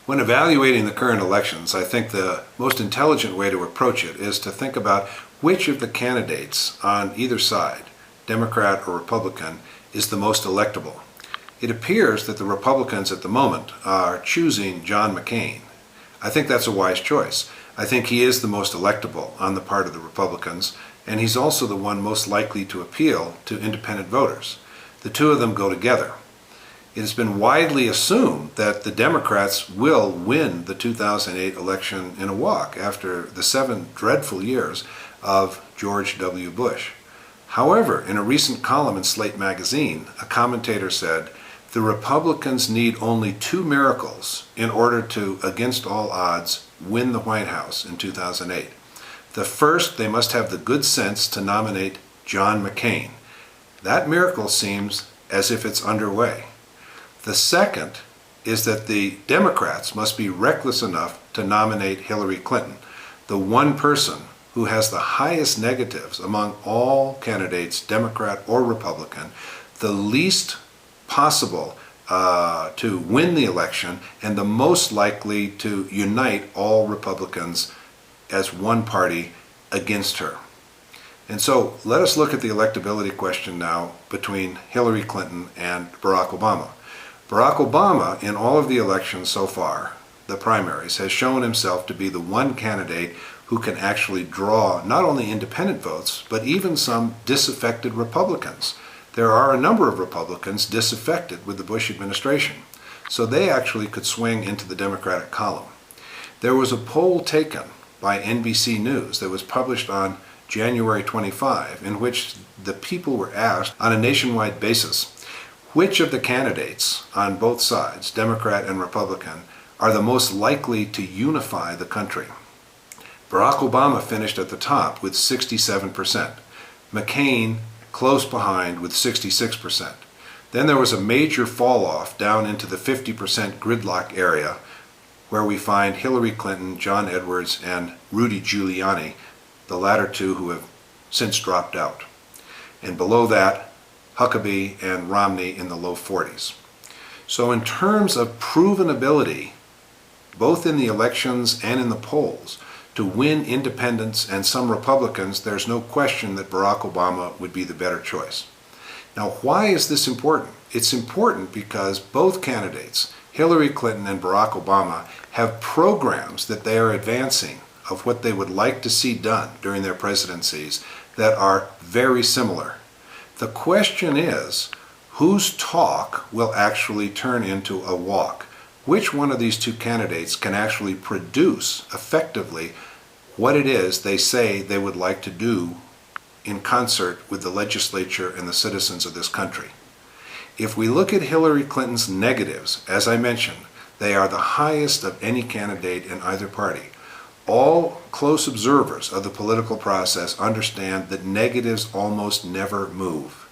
When evaluating the current elections, I think the most intelligent way to approach it is to think about which of the candidates on either side, Democrat or Republican, is the most electable. It appears that the Republicans at the moment are choosing John McCain. I think that's a wise choice. I think he is the most electable on the part of the Republicans, and he's also the one most likely to appeal to independent voters. The two of them go together. It has been widely assumed that the Democrats will win the 2008 election in a walk after the 7 dreadful years of George W. Bush. However, in a recent column in Slate magazine, a commentator said, the Republicans need only 2 miracles in order to, against all odds, win the White House in 2008. The first, they must have the good sense to nominate John McCain. That miracle seems as if it's underway. The second is that the Democrats must be reckless enough to nominate Hillary Clinton, the one person who has the highest negatives among all candidates, Democrat or Republican, the least possible to win the election, and the most likely to unite all Republicans as one party against her. And so let us look at the electability question now between Hillary Clinton and Barack Obama. Barack Obama, in all of the elections so far, the primaries, has shown himself to be the one candidate who can actually draw not only independent votes, but even some disaffected Republicans. There are a number of Republicans disaffected with the Bush administration, so they actually could swing into the Democratic column. There was a poll taken by NBC News that was published on January 25, in which the people were asked on a nationwide basis, which of the candidates on both sides, Democrat and Republican, are the most likely to unify the country? Barack Obama finished at the top with 67%. McCain close behind with 66%. Then there was a major fall off down into the 50% gridlock area, where we find Hillary Clinton, John Edwards, and Rudy Giuliani, the latter two who have since dropped out. And below that, Huckabee and Romney in the low 40s. So in terms of proven ability, both in the elections and in the polls, to win independents and some Republicans, there's no question that Barack Obama would be the better choice. Now, why is this important? It's important because both candidates, Hillary Clinton and Barack Obama, have programs that they are advancing of what they would like to see done during their presidencies that are very similar. The question is, whose talk will actually turn into a walk? Which one of these two candidates can actually produce effectively what it is they say they would like to do in concert with the legislature and the citizens of this country? If we look at Hillary Clinton's negatives, as I mentioned, they are the highest of any candidate in either party. All close observers of the political process understand that negatives almost never move.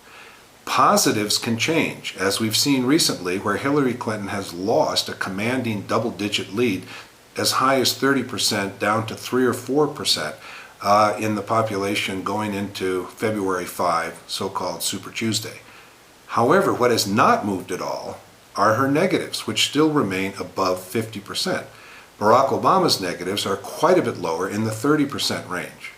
Positives can change, as we've seen recently, where Hillary Clinton has lost a commanding double-digit lead as high as 30% down to 3 or 4% in the population going into February 5, so-called Super Tuesday. However, what has not moved at all are her negatives, which still remain above 50%. Barack Obama's negatives are quite a bit lower, in the 30% range.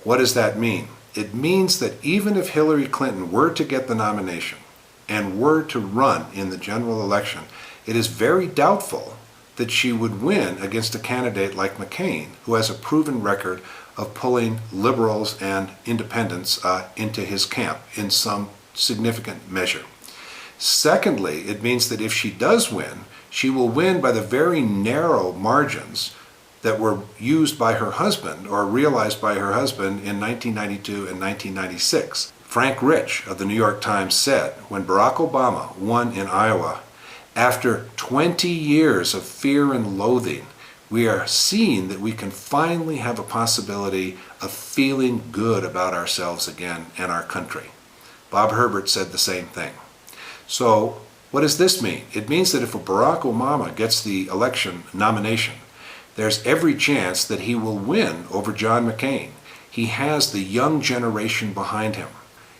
What does that mean? It means that even if Hillary Clinton were to get the nomination and were to run in the general election, it is very doubtful that she would win against a candidate like McCain, who has a proven record of pulling liberals and independents into his camp in some significant measure. Secondly, it means that if she does win, she will win by the very narrow margins that were used by her husband or realized by her husband in 1992 and 1996. Frank Rich of the New York Times said, when Barack Obama won in Iowa, after 20 years of fear and loathing, we are seeing that we can finally have a possibility of feeling good about ourselves again and our country. Bob Herbert said the same thing. So what does this mean? It means that if Barack Obama gets the election nomination, there's every chance that he will win over John McCain. He has the young generation behind him.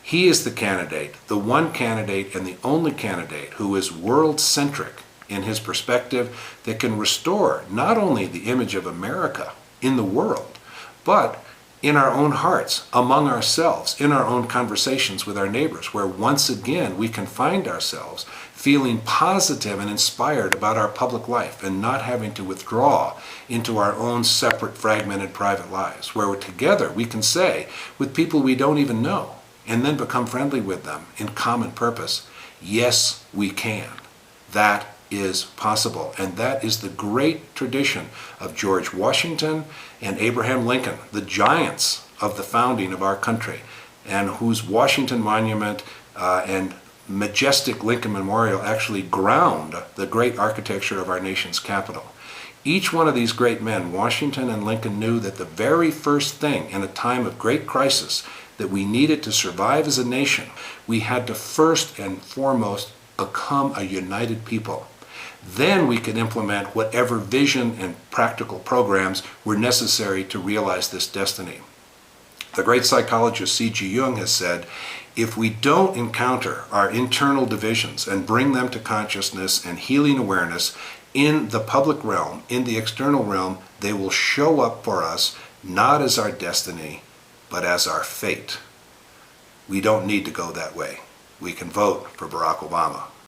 He is the candidate, the one candidate and the only candidate who is world-centric in his perspective that can restore not only the image of America in the world, but in our own hearts, among ourselves, in our own conversations with our neighbors, where once again we can find ourselves feeling positive and inspired about our public life and not having to withdraw into our own separate, fragmented private lives, where together we can say with people we don't even know and then become friendly with them in common purpose, yes, we can. That is possible. And that is the great tradition of George Washington and Abraham Lincoln, the giants of the founding of our country, and whose Washington Monument and majestic Lincoln Memorial actually ground the great architecture of our nation's capital. Each one of these great men, Washington and Lincoln, knew that the very first thing in a time of great crisis that we needed to survive as a nation, we had to first and foremost become a united people. Then we could implement whatever vision and practical programs were necessary to realize this destiny. The great psychologist C.G. Jung has said, if we don't encounter our internal divisions and bring them to consciousness and healing awareness in the public realm, in the external realm, they will show up for us not as our destiny, but as our fate. We don't need to go that way. We can vote for Barack Obama.